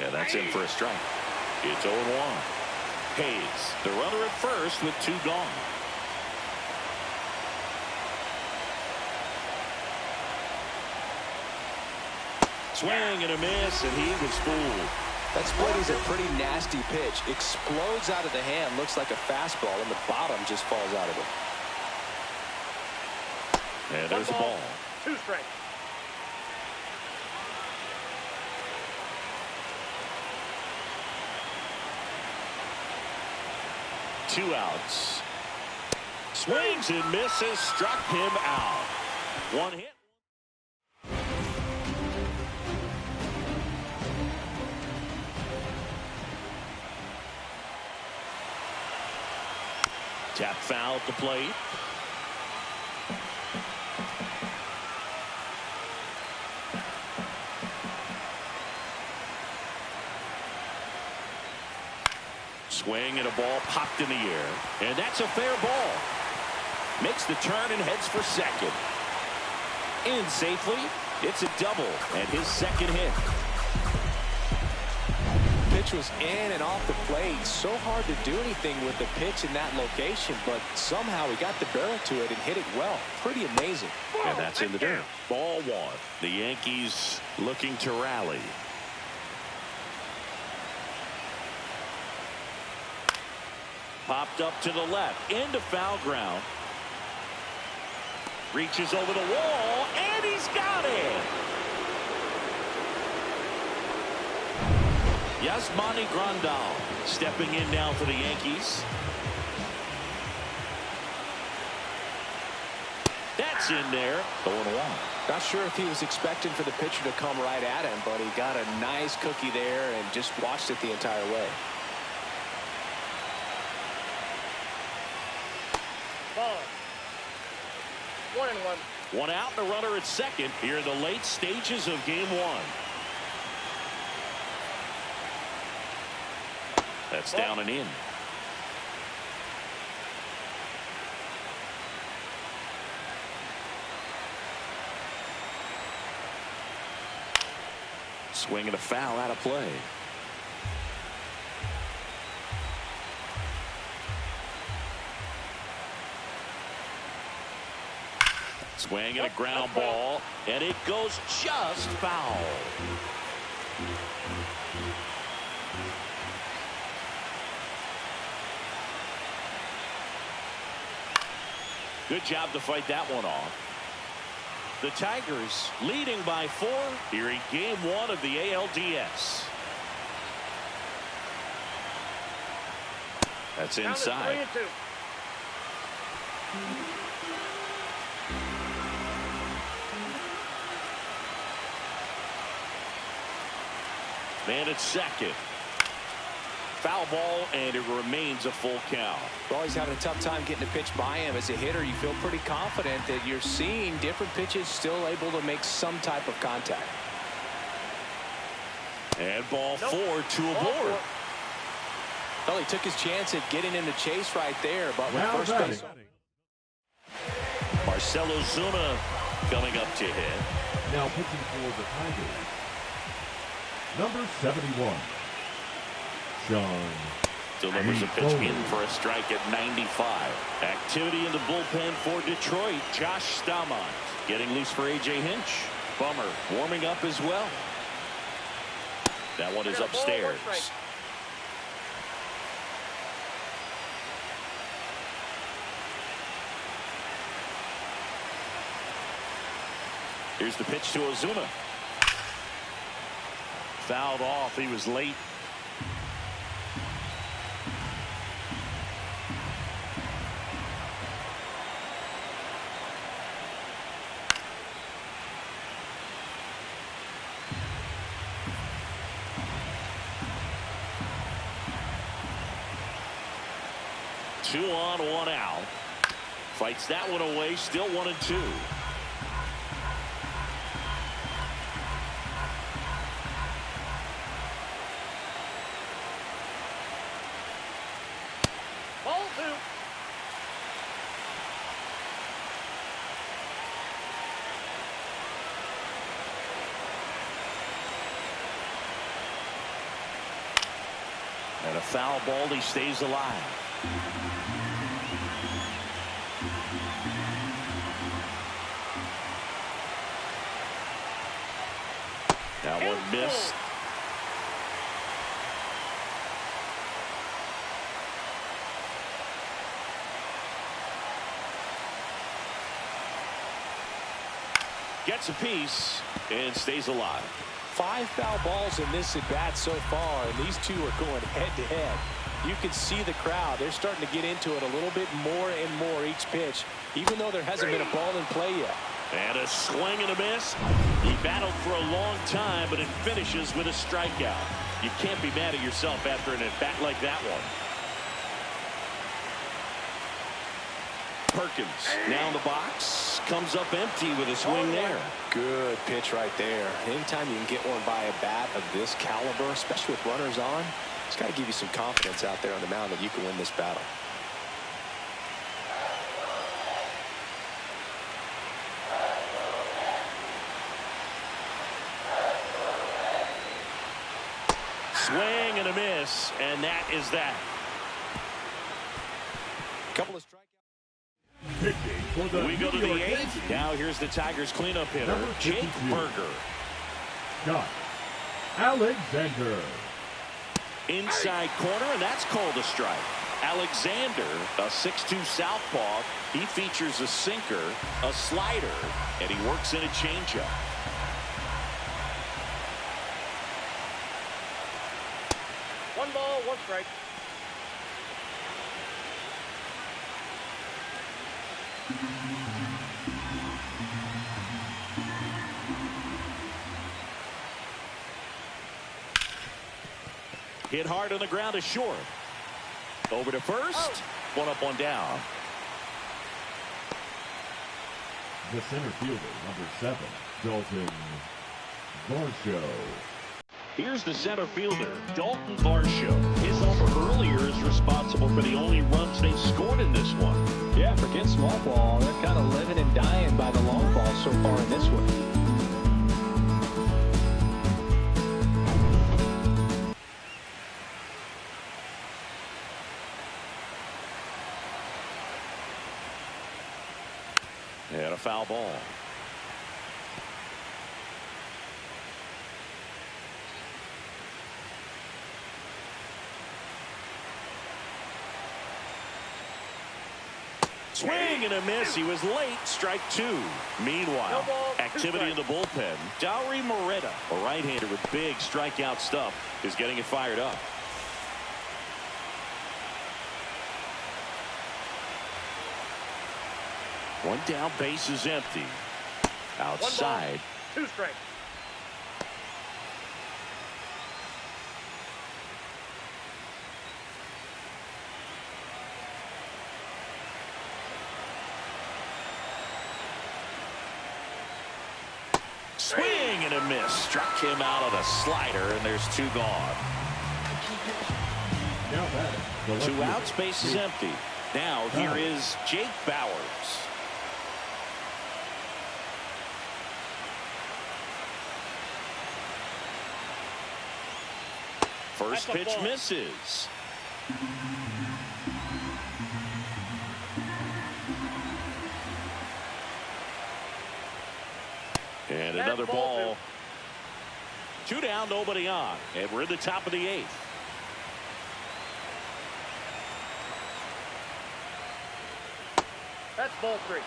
And that's in for a strike. It's 0-1. Hayes, the runner at first with 2 gone. Swing and a miss, and he was fooled. That split is a pretty nasty pitch. Explodes out of the hand, looks like a fastball, and the bottom just falls out of it. And there's a ball. 2 strikes. 2 outs. Swings and misses, struck him out. 1 hit. Tap foul at the plate. Swing and a ball popped in the air. And that's a fair ball. Makes the turn and heads for second. In safely. It's a double and his second hit. Pitch was in and off the plate. So hard to do anything with the pitch in that location, but somehow he got the barrel to it and hit it well. Pretty amazing. And that's in the dirt. Ball 1. The Yankees looking to rally. Popped up to the left into foul ground. Reaches over the wall and he's got it. Yasmani Grandal stepping in now for the Yankees. That's in there. 0-1. Not sure if he was expecting for the pitcher to come right at him, but he got a nice cookie there and just watched it the entire way. Ball. 1-1. 1 out and a runner at second here in the late stages of game 1. That's down and in. Swing and a foul out of play. Swing and a ground ball, and it goes just foul. Good job to fight that one off. The Tigers leading by 4 here in game 1 of the ALDS. That's inside. 3-2. Man at second. Foul ball, and it remains a full count. Well, he's having a tough time getting a pitch by him. As a hitter, you feel pretty confident that you're seeing different pitches still able to make some type of contact. And ball 4 to a Ball board. 4. Well, he took his chance at getting into chase right there, but with Now first batting. base. Marcelo Zuna coming up to hit. Now pitching for the Tigers, number 71, Sean. Delivers a pitch in for a strike at 95. Activity in the bullpen for Detroit. Josh Staumont getting loose for A.J. Hinch. Bummer warming up as well. That one is upstairs. Here's the pitch to Ozuna. Fouled off. He was late. Two on, 1 out. Fights that one away. Still 1-2. Ball 2. And a foul ball. He stays alive. That one missed. Gets a piece and stays alive. 5 foul balls in this at bat so far, and these two are going head to head. you can see the crowd. They're starting to get into it a little bit more and more each pitch, even though there hasn't been a ball in play yet. And a swing and a miss. He battled for a long time, but it finishes with a strikeout. You can't be mad at yourself after an at-bat like that one. Perkins now in the box, comes up empty with a swing there. Good pitch right there. Anytime you can get one by a bat of this caliber, especially with runners on, it's got to give you some confidence out there on the mound that you can win this battle. Swing and a miss, and that is that. Couple of strikeouts. We go to the 8th. Now here's the Tigers cleanup hitter, Jake Berger. Scott Alexander. Inside corner, and that's called a strike. Alexander, a 6'2 southpaw. He features a sinker, a slider, and he works in a changeup. One ball, one strike. Hit hard on the ground to short. Over to first. One up, one down. The center fielder, number 7, Dalton Varsho. Here's the center fielder, Dalton Varsho. His offer earlier is responsible for the only runs they scored in this one. Yeah, forget small ball. They're kind of living and dying by the long ball so far in this one. And a foul ball. Swing and a miss. He was late. Strike 2. Meanwhile, activity in the bullpen. Dowry Moretta, a right-hander with big strikeout stuff, is getting it fired up. One down, base is empty. Outside. 2 strikes. Swing and a miss. Struck him out of the slider, and there's 2 gone. Now batting, the left 2 fielder, outs, base is empty. Now here is Jake Bowers. First pitch misses. And another ball. 2 down, nobody on. And we're in the top of the 8th. That's ball 3.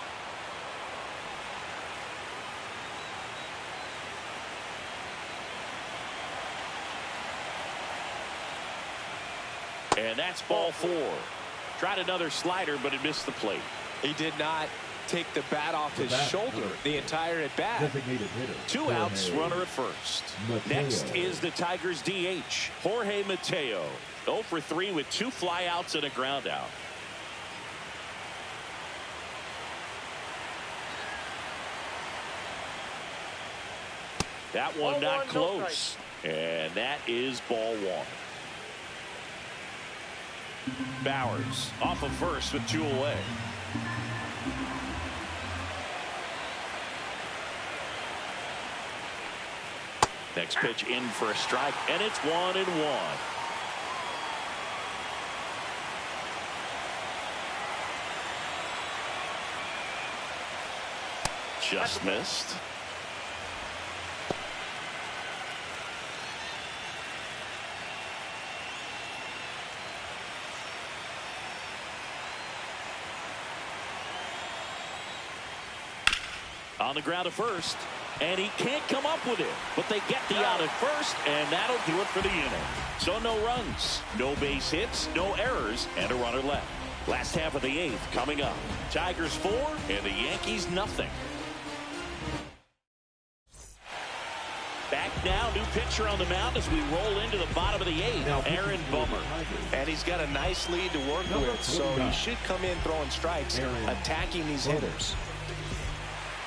And that's ball 4. Tried another slider, but it missed the plate. He did not take the bat off his shoulder the entire at bat. designated hitter, 2 outs, runner at first. Mateo. Next is the Tigers DH, Jorge Mateo. 0 for 3 with 2 flyouts and a ground out. That one not close. And that is ball 1. Bowers off of first with 2 away. Next pitch in for a strike, and it's 1-1. Just missed. On the ground at first, and he can't come up with it, but they get the out at first, and that'll do it for the inning. So no runs, no base hits, no errors, and a runner left. Last half of the 8th coming up. Tigers 4 and the Yankees nothing. Back now, new pitcher on the mound as we roll into the bottom of the 8th, Aaron Bummer. And he's got a nice lead to work with, so he should come in throwing strikes, attacking these hitters.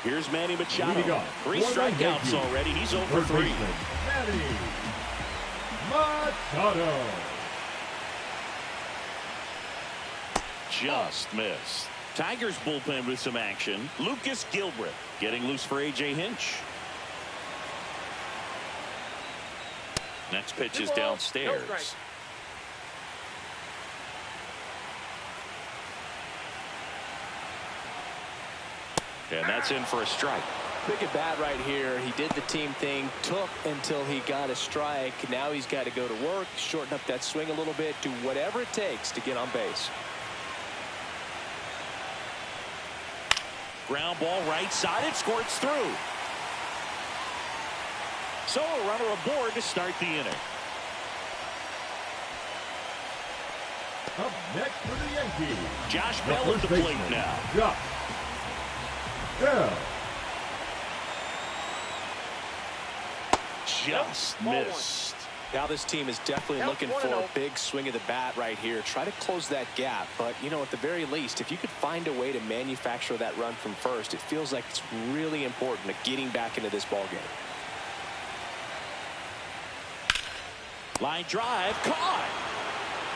Here's Manny Machado. 3 strikeouts already. He's over 3. Manny Machado. Just missed. Tigers bullpen with some action. Lucas Gilbreth getting loose for A.J. Hinch. Next pitch is downstairs. And that's in for a strike. Big at bat right here. He did the team thing, took until he got a strike. Now he's got to go to work, shorten up that swing a little bit, do whatever it takes to get on base. Ground ball right side. It squirts through. So a runner aboard to start the inning. Up next for the Yankees, Josh Bell at the plate now. Josh Bell. Just missed. Now this team is definitely looking for a big swing of the bat right here. Try to close that gap. But, you know, at the very least, if you could find a way to manufacture that run from first, it feels like it's really important to getting back into this ballgame. Line drive, caught.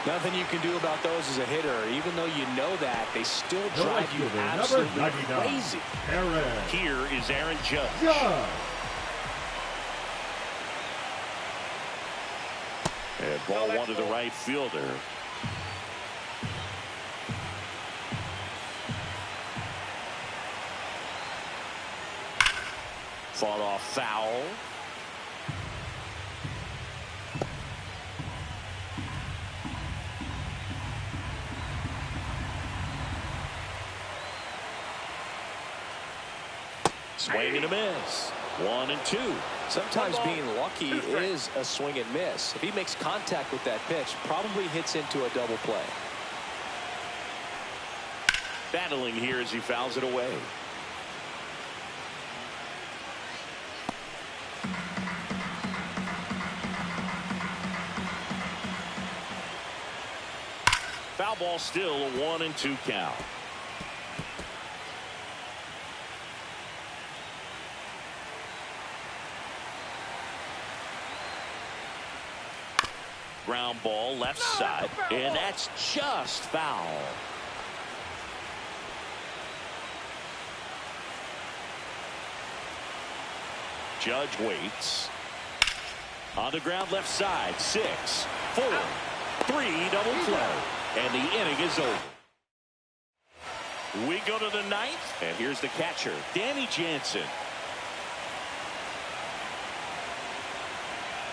Nothing you can do about those as a hitter. Even though you know that, they still drive you absolutely crazy. Here is Aaron Judge. And ball one to the right fielder. Fought off foul. Swing and a miss. 1-2. Sometimes being lucky is a swing and miss. If he makes contact with that pitch, probably hits into a double play. Battling here as he fouls it away. Foul ball still, a 1-2 count. Ground ball left side, and that's just foul. Judge waits. On the ground left side, 6, 4, 3, double play, and the inning is over. We go to the 9th, and here's the catcher, Danny Jansen.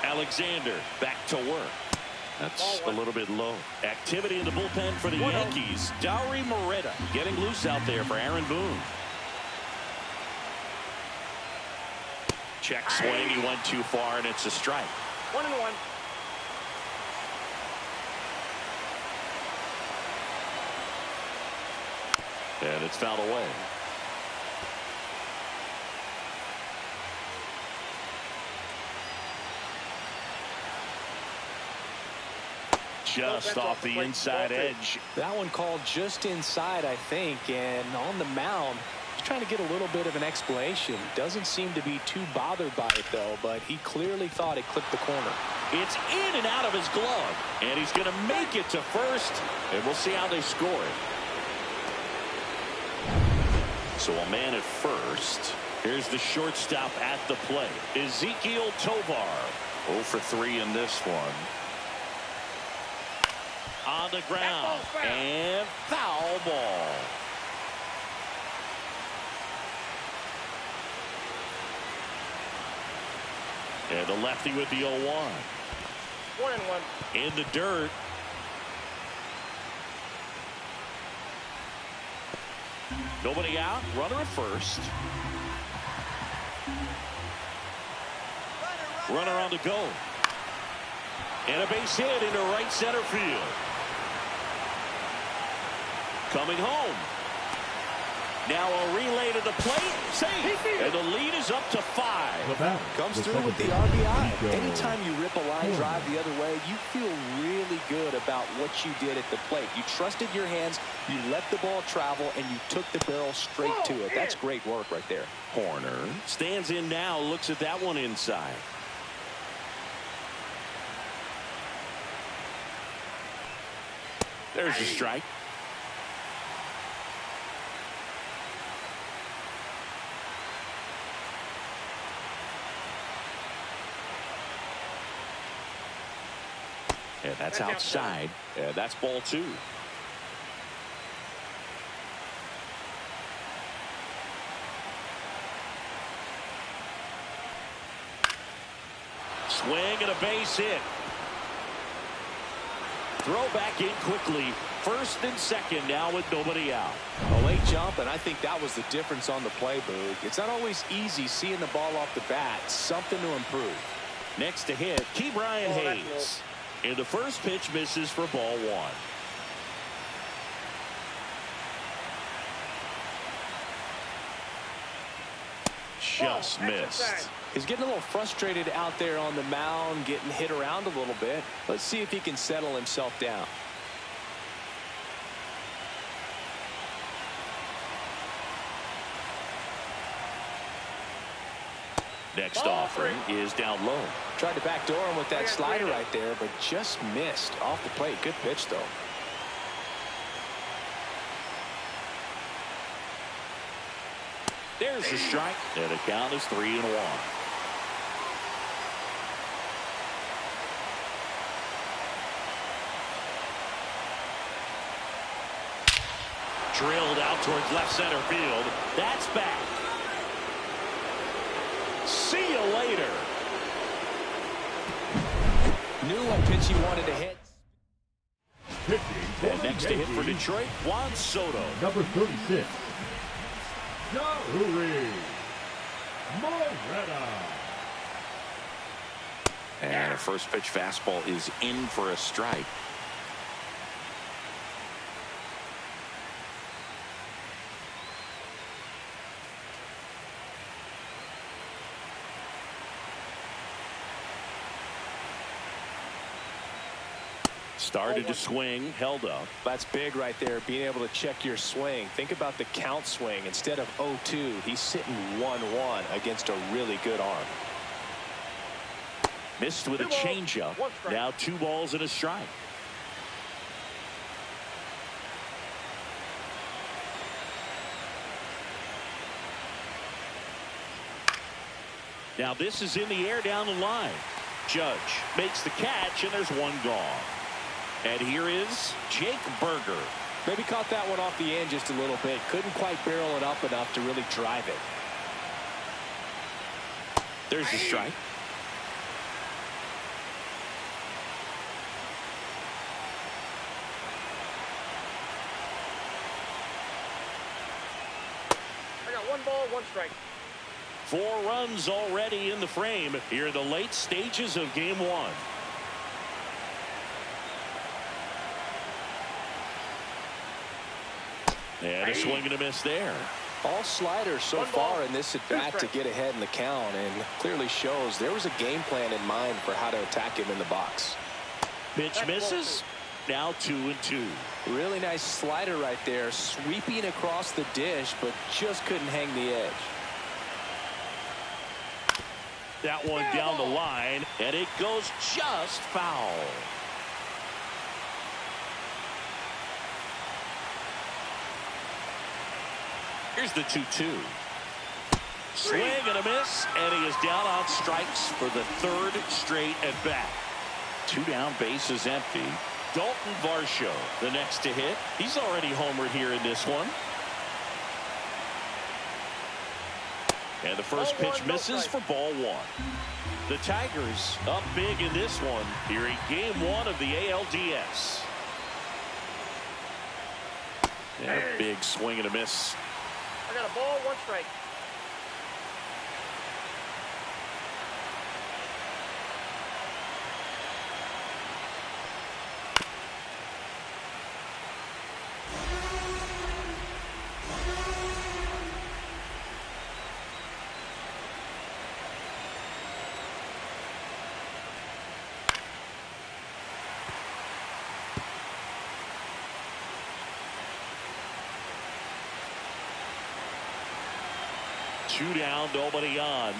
Alexander back to work. That's a little bit low. Activity in the bullpen for the Yankees. Dauri Moreta getting loose out there for Aaron Boone. Check swing. He went too far, and it's a strike. 1-1. And it's fouled away. Just off the inside edge. That one called just inside, I think, and on the mound, he's trying to get a little bit of an explanation. Doesn't seem to be too bothered by it, though, but he clearly thought it clipped the corner. It's in and out of his glove, and he's going to make it to first, and we'll see how they score it. So a man at first. Here's the shortstop at the plate, Ezekiel Tovar. 0 for 3 in this one. On the ground, and foul ball. And the lefty with the 0-1. 1-1. In the dirt. Nobody out, runner at first. Runner on the go. And a base hit into right center field. Coming home. Now a relay to the plate. Safe. And the lead is up to 5. Comes through with the RBI. Anytime you rip a line drive the other way, you feel really good about what you did at the plate. You trusted your hands, you let the ball travel, and you took the barrel straight to it. That's great work right there. Horner stands in now, looks at that one inside. There's a strike. And that's outside. And that's ball 2. Swing and a base hit. Throw back in quickly. First and second now with nobody out. A late jump, and I think that was the difference on the play, Boog. It's not always easy seeing the ball off the bat. Something to improve. Next to hit, Brian Hayes. And the first pitch misses for ball 1. Just missed. He's getting a little frustrated out there on the mound, getting hit around a little bit. Let's see if he can settle himself down. Next offering is down low. Tried to backdoor him with that slider right there, but just missed off the plate. Good pitch, though. There's the strike, and the count is 3-1. Drilled out towards left center field. That's back. See you later. Knew what pitch he wanted to hit. And next to hit for Detroit, Juan Soto. Number 36. Yahuri Moreta. And a first pitch fastball is in for a strike. Started to swing, held up. That's big right there, being able to check your swing. Think about the count swing. Instead of 0-2, he's sitting 1-1 against a really good arm. Missed with a changeup. Now 2 balls and a strike. Now this is in the air down the line. Judge makes the catch, and there's 1 gone. And here is Jake Berger. Maybe caught that one off the end just a little bit. Couldn't quite barrel it up enough to really drive it. There's the strike. I got 1 ball, 1 strike. 4 runs already in the frame here in the late stages of game 1. And a swing and a miss there. All sliders so far in this at bat to get ahead in the count, and clearly shows there was a game plan in mind for how to attack him in the box. Pitch misses. Now 2-2. Really nice slider right there, sweeping across the dish, but just couldn't hang the edge. That one down the line, and it goes just foul. Here's the 2-2. Swing and a miss, and he is down on strikes for the 3rd straight at bat. 2 down, bases empty. Dalton Varsho, the next to hit. He's already homered here in this one. And the first pitch misses for ball 1. The Tigers up big in this one here in game 1 of the ALDS. And a big swing and a miss. I got a ball, 1 strike. 2 down, nobody on.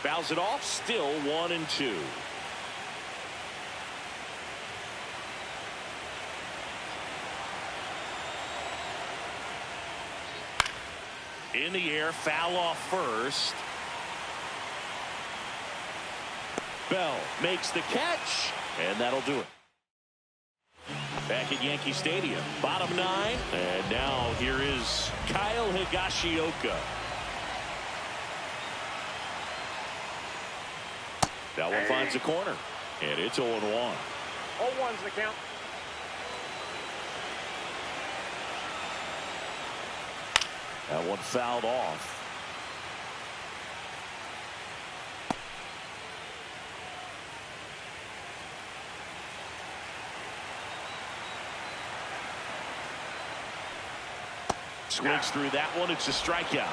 Fouls it off, still 1-2. In the air, foul off first. Bell makes the catch, and that'll do it. Back at Yankee Stadium, bottom 9, and now here is Kyle Higashioka. That one finds the corner, and it's 0-1. 0-1's the count. That one fouled off. Swings through that one. It's a strikeout.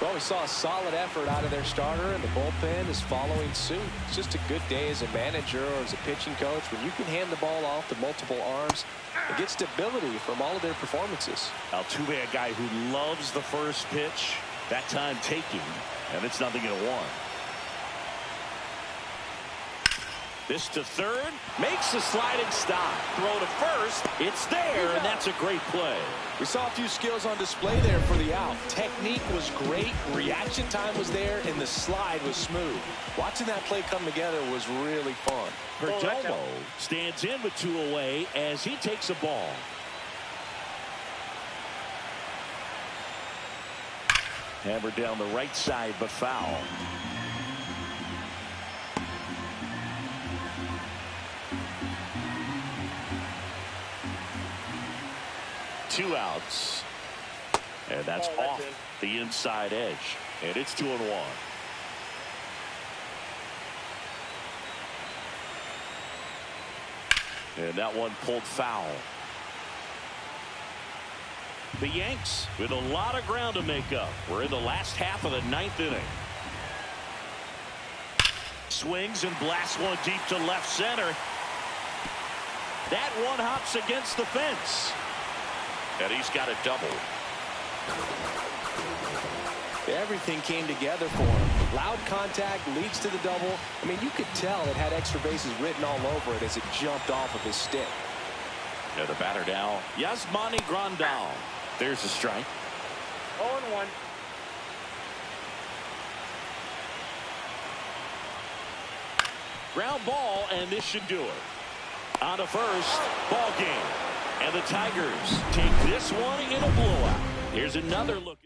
Well, we saw a solid effort out of their starter, and the bullpen is following suit. It's just a good day as a manager or as a pitching coach when you can hand the ball off to multiple arms and get stability from all of their performances. Altuve, a guy who loves the first pitch, that time taking, and it's 0-1. This to third, makes a sliding stop. Throw to first, it's there, and that's a great play. We saw a few skills on display there for the out. Technique was great, reaction time was there, and the slide was smooth. Watching that play come together was really fun. Perdomo stands in with 2 away as he takes a ball. Hammered down the right side, but foul. Two outs, and that's off the inside edge, and it's 2-1. And that one pulled foul. The Yanks with a lot of ground to make up. We're in the last half of the 9th inning. Swings and blasts one deep to left center. That one hops against the fence. And he's got a double. Everything came together for him. Loud contact leads to the double. I mean, you could tell it had extra bases written all over it as it jumped off of his stick. Yeah, the batter now, Yasmani Grandal. There's a strike. 0-1. Ground ball, and this should do it. On to first, ball game. And the Tigers take this one in a blowout. Here's another look.